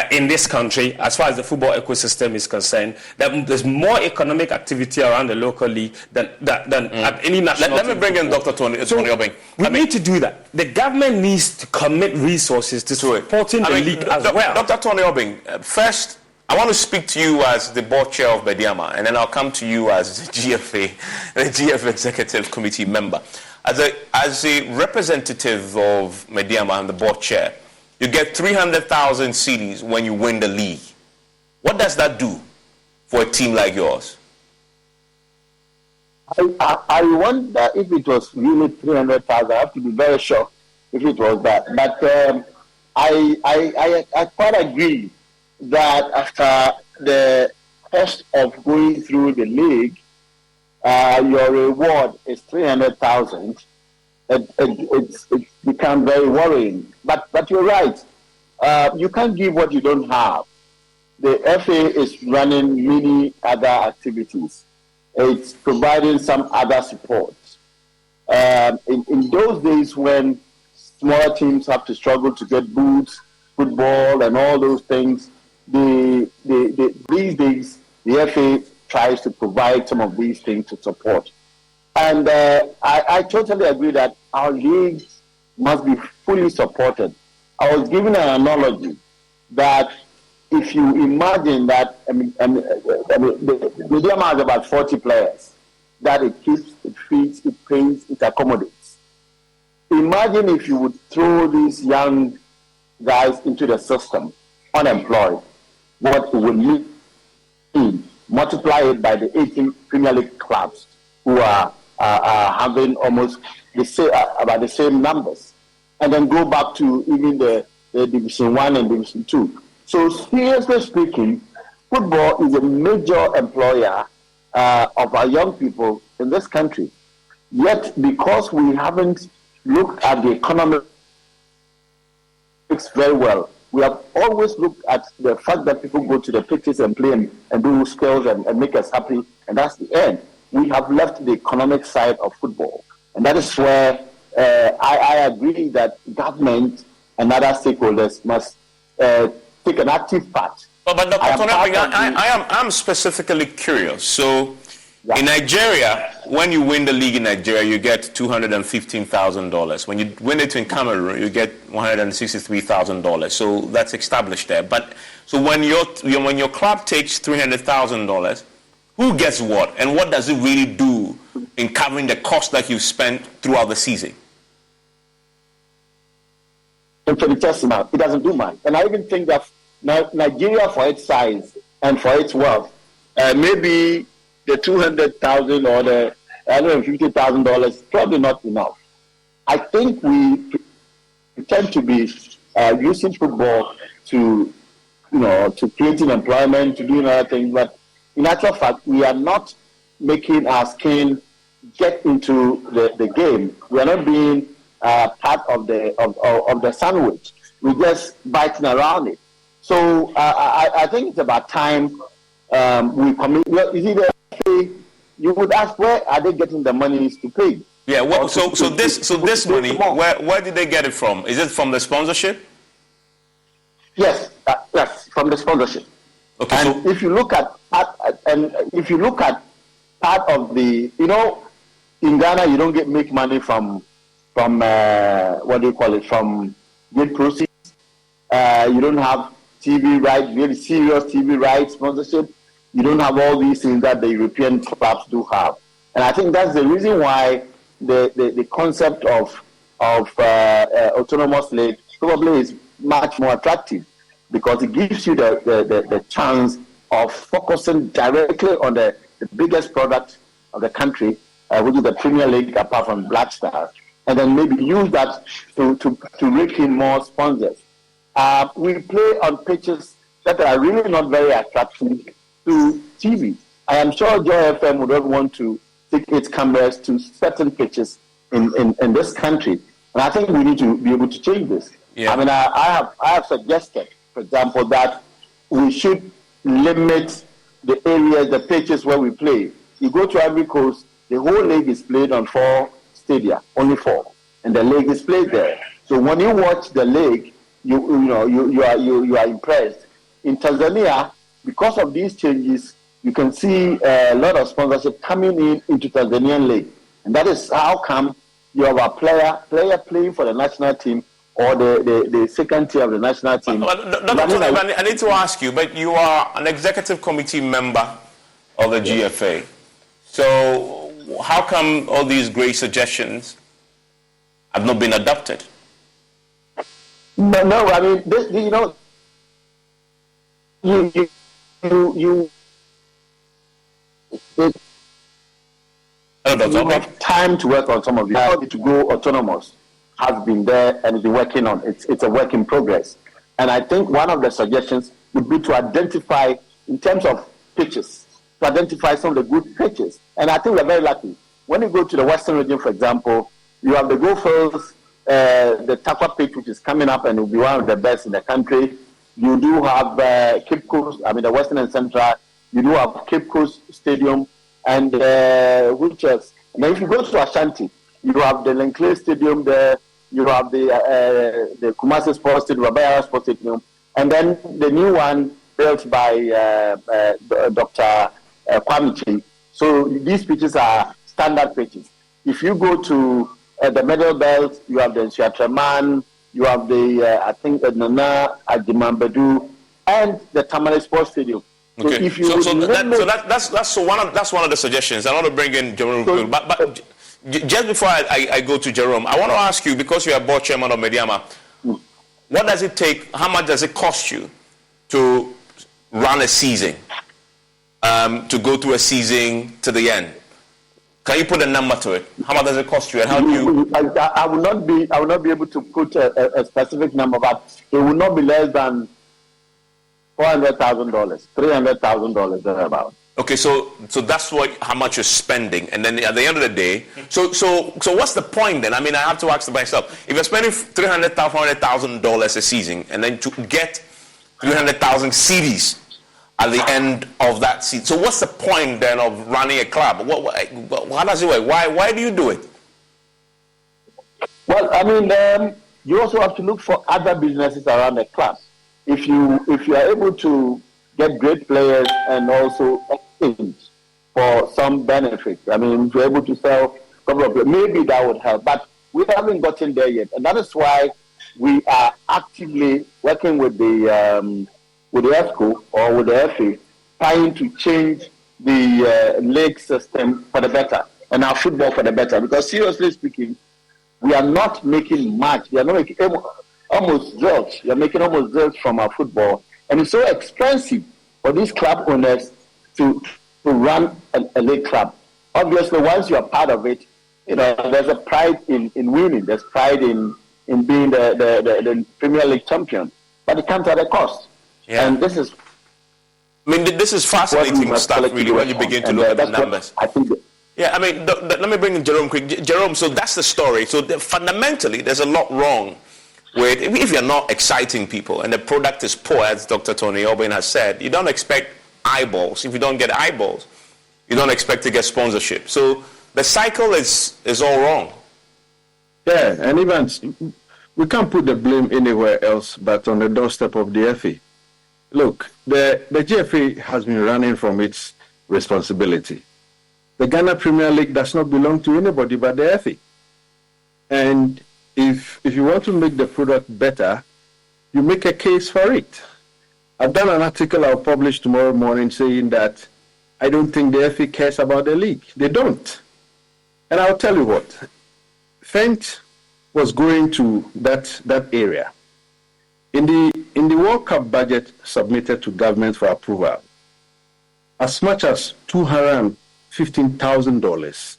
in this country as far as the football ecosystem is concerned. That there's more economic activity around the local league than at any national. Let me bring in Dr. Tony Obeng. We need to do that. The government needs to commit resources to supporting the league as well. Dr. Tony Obeng, first, I want to speak to you as the board chair of Mediama, and then I'll come to you as the GFA Executive Committee member. As a representative of Mediama and the board chair, you get 300,000 cedis when you win the league. What does that do for a team like yours? I wonder if it was really 300,000. I have to be very sure if it was that. But I quite agree that after the cost of going through the league, your reward is 300,000. It's become very worrying. But you're right. You can't give what you don't have. The FA is running many other activities. It's providing some other support. In those days when smaller teams have to struggle to get boots, football, and all those things, these days the FA tries to provide some of these things to support. And I totally agree that our leagues must be fully supported. I was given an analogy that if you imagine that the game has about 40 players that it keeps, it feeds, it pays, it accommodates. Imagine if you would throw these young guys into the system, unemployed, what it would mean. Multiply it by the 18 Premier League clubs who are having almost about the same numbers, and then go back to even the Division 1 and Division 2. So seriously speaking, football is a major employer of our young people in this country. Yet, because we haven't looked at the economics very well, we have always looked at the fact that people go to the pitches and play and do skills and make us happy, and that's the end. We have left the economic side of football. And that is where I agree that government and other stakeholders must take an active part. But Dr. Tony, I'm specifically curious. So in Nigeria, when you win the league in Nigeria, you get $215,000. When you win it in Cameroon, you get $163,000. So that's established there. But so when your club takes $300,000, who gets what? And what does it really do in covering the cost that you've spent throughout the season? Infinitesimal. It doesn't do much. And I even think that Nigeria, for its size and for its wealth, maybe the $200,000 or the $150,000 probably not enough. I think we tend to be using football to creating employment, to doing other things. But in actual fact, we are not making our skin get into the game. We are not being part of the sandwich. We're just biting around it. So I think it's about time we commit. Well, is it you would ask, where are they getting the monies to pay? Yeah. Well, so this money, where did they get it from? Is it from the sponsorship? Yes, from the sponsorship. Okay. And if you look at part of the, in Ghana you don't make money from what do you call it, from gate proceeds. You don't have TV rights, really serious TV rights sponsorship. You don't have all these things that the European clubs do have. And I think that's the reason why the concept of autonomous league probably is much more attractive, because it gives you the chance of focusing directly on the biggest product of the country, which is the Premier League, apart from Black Stars, and then maybe use that to rake in more sponsors. We play on pitches that are really not very attractive to TV. I am sure Joy FM would not want to take its cameras to certain pitches in this country, and I think we need to be able to change this. Yeah. I mean, I have suggested, for example, that we should limit the areas, the pitches where we play. You go to Ivory Coast, the whole league is played on 4 stadia, only 4, and the league is played there. So when you watch the league, you are impressed. In Tanzania, because of these changes, you can see a lot of sponsorship coming into Tanzanian league, and that is how come you have a player playing for the national team or the second tier of the national team. I need to ask you, but you are an executive committee member of the GFA. So how come all these great suggestions have not been adopted? No, I mean, you have time to work on some of these. To go autonomous has been there and has been working on. It's a work in progress. And I think one of the suggestions would be to identify, in terms of pitches, to identify some of the good pitches. And I think we're very lucky. When you go to the Western region, for example, you have the Gophers, the Takwa pitch, which is coming up and will be one of the best in the country. You do have Cape Coast, the Western and Central. You do have Cape Coast Stadium, and which is. Now, if you go to Ashanti, you have the Lenclair Stadium there. You have the Kumasi Sports Stadium, Rabayara Sports Stadium, and then the new one built by Dr. Kwame. So these pitches are standard pitches. If you go to the Middle Belt, you have the Nsuatreman, you have the Nana Adimambadu, and the Tamale Sports Stadium. Okay. So that's one of the suggestions. I want to bring in Jerome, but just before I go to Jerome, I want to ask you, because you are board chairman of Mediama, what does it take? How much does it cost you to run a season? To go through a season to the end? Can you put a number to it? How much does it cost you, and how do you? I will not be able to put a specific number, but it will not be less than $400,000, $300,000 thereabout. Okay, so that's how much you're spending, and then at the end of the day, so what's the point then? I mean, I have to ask myself, if you're spending $400,000 a season, and then to get 300,000 CDs at the end of that season, so what's the point then of running a club? How does it work? Why do you do it? Well, I mean, you also have to look for other businesses around the club. If you are able to get great players and also exchange for some benefits, I mean, if you're able to sell a couple of players, maybe that would help. But we haven't gotten there yet, and that is why we are actively working with the ESCO or with the FA, trying to change the league system for the better and our football for the better. Because seriously speaking, we are not making much. We are not making almost zilch. We are making almost zilch from our football, and it's so expensive for these club owners to run a league club. Obviously, once you are part of it, there's a pride in winning. There's pride in being the Premier League champion, but it comes at a cost. Yeah. And this is. I mean, this is fascinating stuff, really, when you begin to look at the numbers. I think Yeah, I mean, let me bring in Jerome quick. Jerome, so that's the story. So fundamentally, there's a lot wrong with, if you're not exciting people and the product is poor, as Dr. Tony Obin has said, you don't expect eyeballs. If you don't get eyeballs, you don't expect to get sponsorship. So the cycle is all wrong. Yeah, and Evans, we can't put the blame anywhere else but on the doorstep of the FA. Look, the GFA has been running from its responsibility. The Ghana Premier League does not belong to anybody but the FA. And if you want to make the product better, you make a case for it. I've done an article I'll publish tomorrow morning saying that I don't think the FA cares about the league. They don't. And I'll tell you what, Fent was going to that area. In the World Cup budget submitted to government for approval, as much as $215,000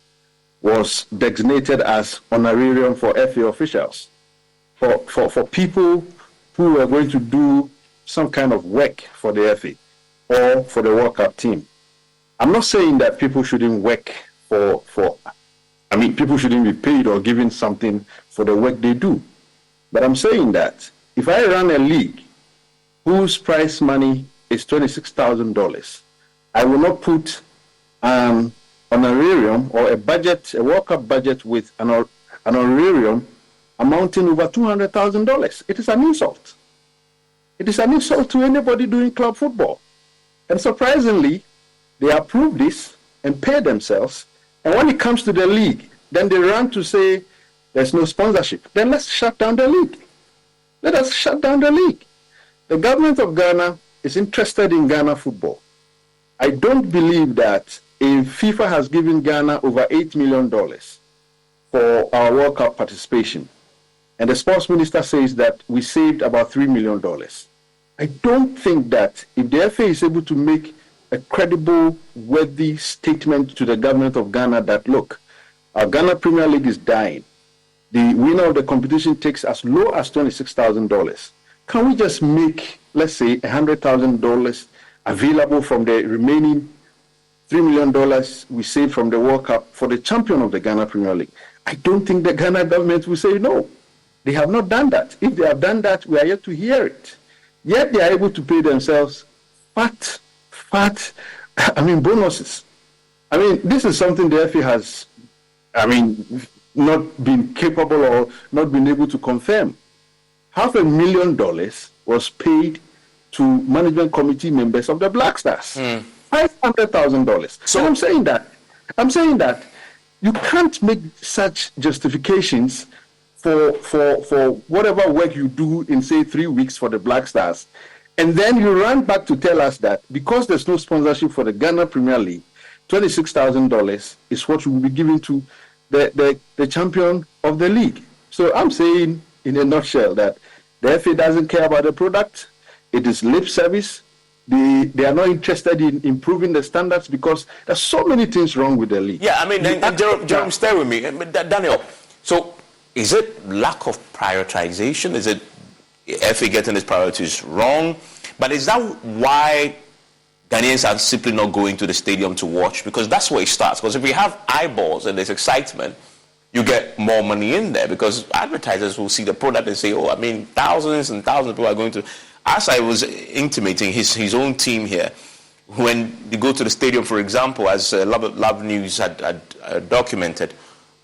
was designated as honorarium for FA officials, for people who were going to do some kind of work for the FA or for the World Cup team. I'm not saying that people shouldn't work people shouldn't be paid or given something for the work they do. But I'm saying that if I run a league whose prize money is $26,000, I will not put an honorarium or a World Cup budget with an honorarium amounting over $200,000. It is an insult. It is an insult to anybody doing club football. And surprisingly, they approve this and pay themselves. And when it comes to the league, then they run to say there's no sponsorship. Then let's shut down the league. Let us shut down the league. The government of Ghana is interested in Ghana football. I don't believe that if FIFA has given Ghana over $8 million for our World Cup participation, and the sports minister says that we saved about $3 million, I don't think that if the FA is able to make a credible, worthy statement to the government of Ghana that, look, our Ghana Premier League is dying. The winner of the competition takes as low as $26,000. Can we just make, let's say, $100,000 available from the remaining $3 million we saved from the World Cup for the champion of the Ghana Premier League? I don't think the Ghana government will say no. They have not done that. If they have done that, we are yet to hear it. Yet they are able to pay themselves fat bonuses. This is something the FA has, not been capable or not been able to confirm. $500,000 was paid to management committee members of the Black Stars. $500,000. So and I'm saying that you can't make such justifications for whatever work you do in, say, 3 weeks for the Black Stars. And then you run back to tell us that because there's no sponsorship for the Ghana Premier League, $26,000 is what you will be given to the champion of the league. So I'm saying, in a nutshell, that the FA doesn't care about the product. It is lip service. They are not interested in improving the standards because there's so many things wrong with the league. Yeah, Jerome, stay with me. Daniel, so is it lack of prioritization? Is it FA getting its priorities wrong? But is that why Ghanaians are simply not going to the stadium to watch? Because that's where it starts. Because if we have eyeballs and there's excitement, you get more money in there because advertisers will see the product and say, thousands and thousands of people are going to. As I was intimating, his own team here, when you go to the stadium, for example, as Love News had documented,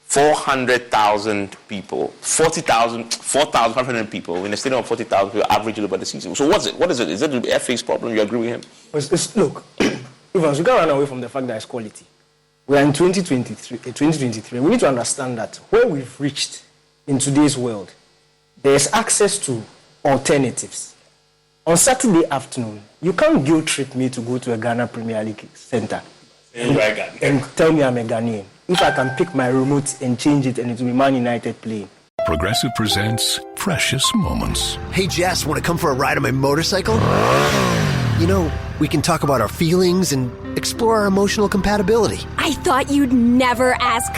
400,000 people, 4,500 people in a stadium of 40,000 people average over the season. So what is it? Is it the FA's problem? You agree with him? Look, Evans, we can't run away from the fact that it's quality. We are in 2023. We need to understand that where we've reached in today's world, there's access to alternatives. On Saturday afternoon, you can't guilt trip me to go to a Ghana Premier League center and tell me I'm a Ghanaian. If I can pick my remote and change it and it will be Man United playing. Progressive presents Precious Moments. Hey Jess, want to come for a ride on my motorcycle? You know, we can talk about our feelings and explore our emotional compatibility. I thought you'd never ask.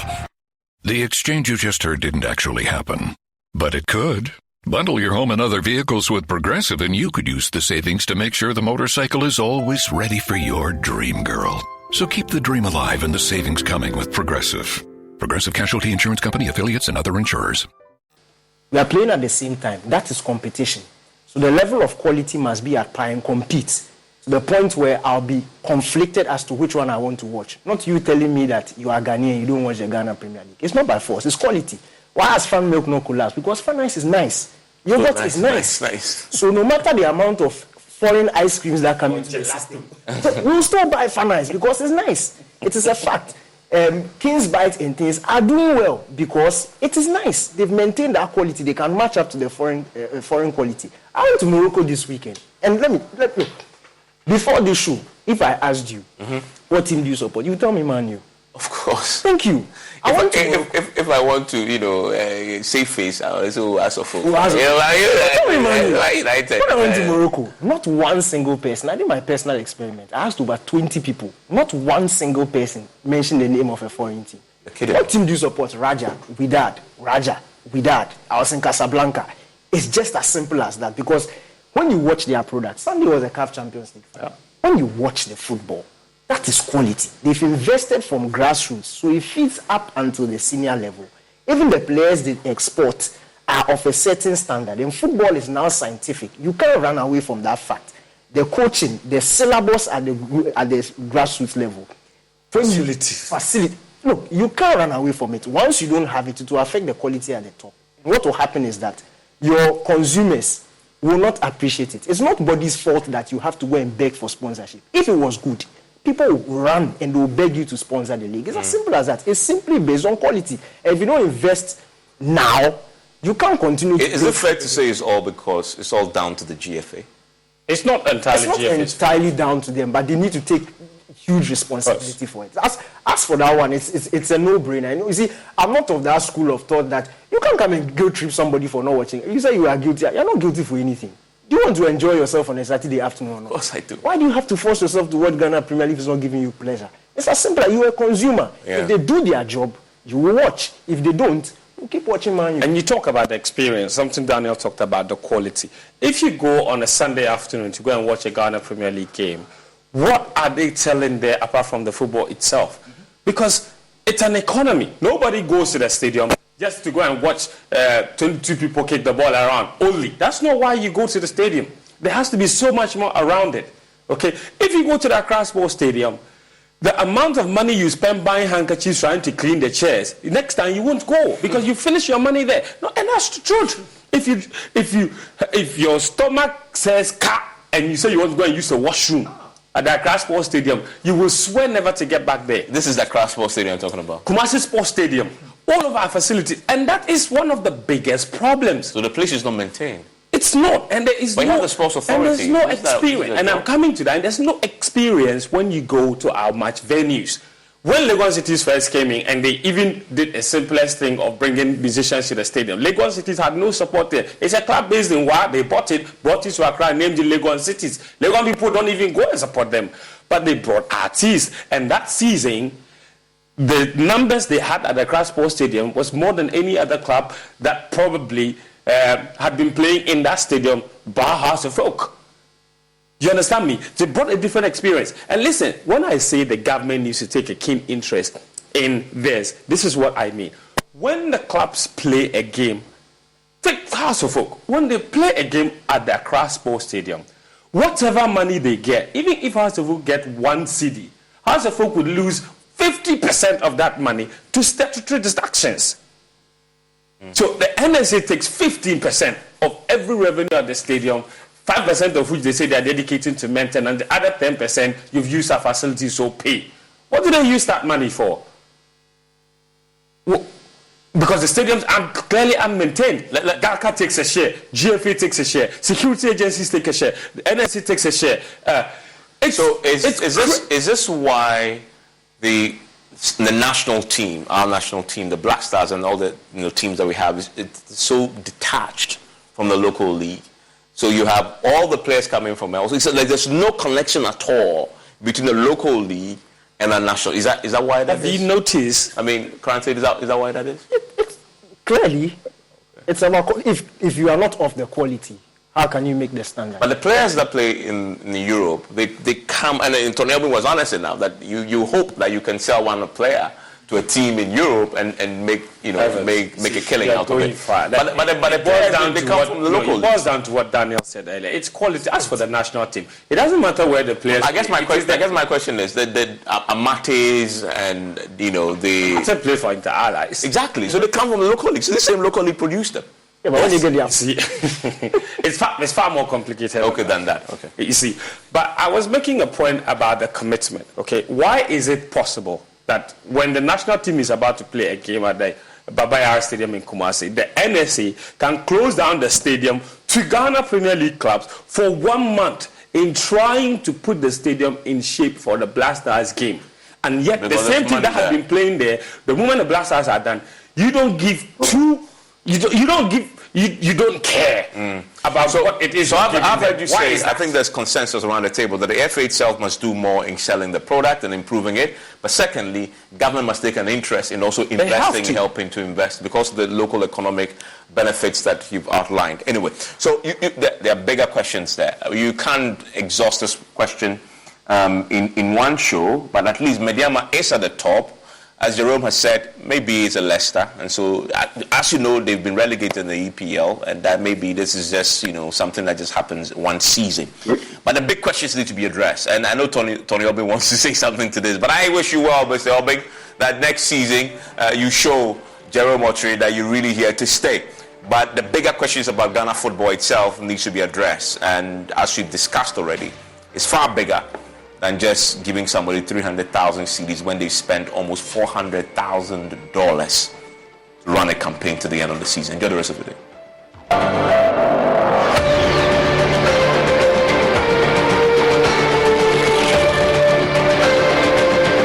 The exchange you just heard didn't actually happen, but it could. Bundle your home and other vehicles with Progressive and you could use the savings to make sure the motorcycle is always ready for your dream girl. So keep the dream alive and the savings coming with Progressive. Progressive Casualty Insurance Company, affiliates, and other insurers. We are playing at the same time. That is competition. So the level of quality must be at par and compete to the point where I'll be conflicted as to which one I want to watch. Not you telling me that you are Ghanaian, you don't watch the Ghana Premier League. It's not by force, it's quality. Why has fan milk not collapsed? Because fan ice is nice. Yogurt is nice. So no matter the amount of foreign ice creams that come into the system, we'll still buy fan ice because it's nice. It is a fact. King's Bites and things are doing well because it is nice. They've maintained that quality. They can match up to the foreign quality. I went to Morocco this weekend, and let me before this show, if I asked you what team do you support, you tell me Man U. Of course. Thank you. If I want to, save face, I also ask for. Tell me Man U. When I went to Morocco, not one single person. I did my personal experiment. I asked over 20 people. Not one single person mentioned the name of a foreign team. What team do you support? Raja, Wydad. I was in Casablanca. It's just as simple as that because when you watch their product, Sunday was a CAF Champions League. Yeah. When you watch the football, that is quality. They've invested from grassroots, so it feeds up until the senior level. Even the players they export are of a certain standard. And football is now scientific. You can't run away from that fact. The coaching, the syllabus at the grassroots level. Facility. Look, you can't run away from it. Once you don't have it, it will affect the quality at the top. What will happen is that your consumers will not appreciate it. It's not body's fault that you have to go and beg for sponsorship. If it was good, people will run and they will beg you to sponsor the league. It's as simple as that. It's simply based on quality. And if you don't invest now, you can't continue to... Is it fair to say it's all down to the GFA? It's not entirely GFA. It's not entirely down to them, but they need to take huge responsibility for it. As for that one, it's a no-brainer. You see, I'm not of that school of thought that you can't come and guilt trip somebody for not watching. You say you are guilty. You're not guilty for anything. Do you want to enjoy yourself on a Saturday afternoon or not? Of course I do. Why do you have to force yourself to watch Ghana Premier League if it's not giving you pleasure? It's as simple as you're a consumer. Yeah. If they do their job, you will watch. If they don't, you keep watching Man U. And you talk about the experience, something Daniel talked about, the quality. If you go on a Sunday afternoon to go and watch a Ghana Premier League game, what are they telling there apart from the football itself? Because it's an economy. Nobody goes to the stadium just to go and watch 22 people kick the ball around only. That's not why you go to the stadium. There has to be so much more around it. Okay? If you go to the Accra Sports Stadium, the amount of money you spend buying handkerchiefs trying to clean the chairs, next time you won't go because you finish your money there. No, and that's the truth. If your stomach says "ka" and you say you want to go and use the washroom at the Accra Sports Stadium, you will swear never to get back there. This is the Accra Sports Stadium I'm talking about. Kumasi Sports Stadium, all of our facilities, and that is one of the biggest problems. So the place is not maintained. It's not, and there is but no. The sports authority. And there's no experience, and I'm coming to that. And there's no experience when you go to our match venues. When Lagos Cities first came in, and they even did a simplest thing of bringing musicians to the stadium, Lagos Cities had no support there. It's a club based in Wa. They brought it to Accra, named the Lagos Cities. Lagos people don't even go and support them, but they brought artists, and that season, the numbers they had at the Accra Sports Stadium was more than any other club that probably had been playing in that stadium, bar House of Folk. Do you understand me? They brought a different experience. And listen, when I say the government needs to take a keen interest in this is what I mean. When the clubs play a game, take House of Folk, when they play a game at the Accra Sports Stadium, whatever money they get, even if House of Folk get 1 cedi, House of Folk would lose 50% of that money to statutory deductions. So the NSA takes 15% of every revenue at the stadium, 5% of which they say they are dedicating to maintenance, and the other 10% you've used our facilities, so pay. What do they use that money for? Well, because the stadiums are clearly unmaintained. GACA takes a share, GFA takes a share, security agencies take a share, the NSA takes a share. Is this why the national team, our national team, the Black Stars and all the teams that we have, it's so detached from the local league? So you have all the players coming from elsewhere. So there's no connection at all between the local league and the national. Is that why that is? Have you noticed? I mean, granted, is that why that is? Clearly, it's about if you are not of the quality, How can you make the standard? But the players that play in Europe, they come, and Tony Elby was honest enough that you hope that you can sell one player to a team in Europe and make make a killing out of it. But the players they come from the local. It boils down to what Daniel said earlier. It's quality. As for the national team, it doesn't matter where the players. I guess my question is that the Amates and the Amate play for Inter Allies. Exactly. So they come from the local league. So the same local league produced them. Yeah, but when you get the see, it's far more complicated. Okay, than that. Okay. You see, but I was making a point about the commitment. Okay, why is it possible that when the national team is about to play a game at the Baba Yara Stadium in Kumasi, the NSA can close down the stadium to Ghana Premier League clubs for 1 month in trying to put the stadium in shape for the Black Stars game? And yet because the same team that has been playing there, the moment the Black Stars are done, you don't give two. You don't care about what it is. So I've heard you say, I think there's consensus around the table that the FA itself must do more in selling the product and improving it. But secondly, government must take an interest in also investing, helping to invest because of the local economic benefits that you've outlined. Anyway, so there are bigger questions there. You can't exhaust this question in one show, but at least Mediama is at the top. As Jerome has said, maybe it's a Leicester, and so as you know, they've been relegated in the EPL, and that maybe this is just something that just happens one season. But the big questions need to be addressed, and I know Tony Obing wants to say something to this, but I wish you well, Mr. Obing, that next season you show Jerome Otri that you're really here to stay. But the bigger questions about Ghana football itself needs to be addressed, and as we've discussed already, it's far bigger than just giving somebody 300,000 cedis when they spent almost $400,000 to run a campaign to the end of the season. Enjoy the rest of the day.